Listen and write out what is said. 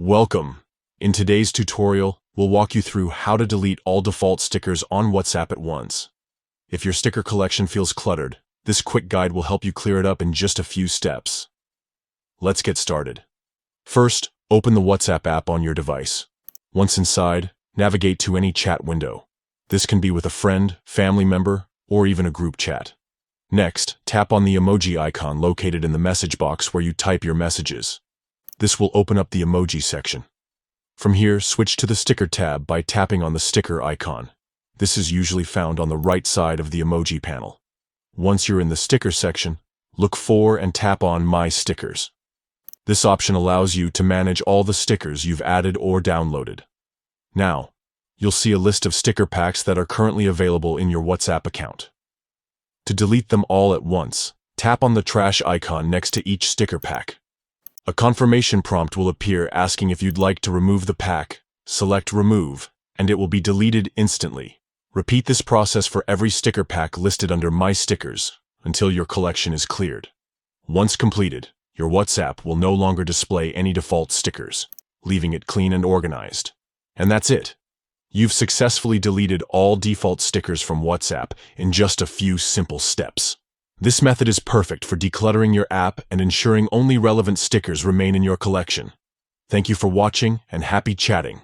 Welcome. In today's tutorial, we'll walk you through how to delete all default stickers on WhatsApp at once. If your sticker collection feels cluttered, this quick guide will help you clear it up in just a few steps. Let's get started. First, open the WhatsApp app on your device. Once inside, navigate to any chat window. This can be with a friend, family member, or even a group chat. Next, tap on the emoji icon located in the message box where you type your messages. This will open up the emoji section. From here, switch to the sticker tab by tapping on the sticker icon. This is usually found on the right side of the emoji panel. Once you're in the sticker section, look for and tap on My Stickers. This option allows you to manage all the stickers you've added or downloaded. Now, you'll see a list of sticker packs that are currently available in your WhatsApp account. To delete them all at once, tap on the trash icon next to each sticker pack. A confirmation prompt will appear asking if you'd like to remove the pack. Select Remove, and it will be deleted instantly. Repeat this process for every sticker pack listed under My Stickers until your collection is cleared. Once completed, your WhatsApp will no longer display any default stickers, leaving it clean and organized. And that's it. You've successfully deleted all default stickers from WhatsApp in just a few simple steps. This method is perfect for decluttering your app and ensuring only relevant stickers remain in your collection. Thank you for watching and happy chatting.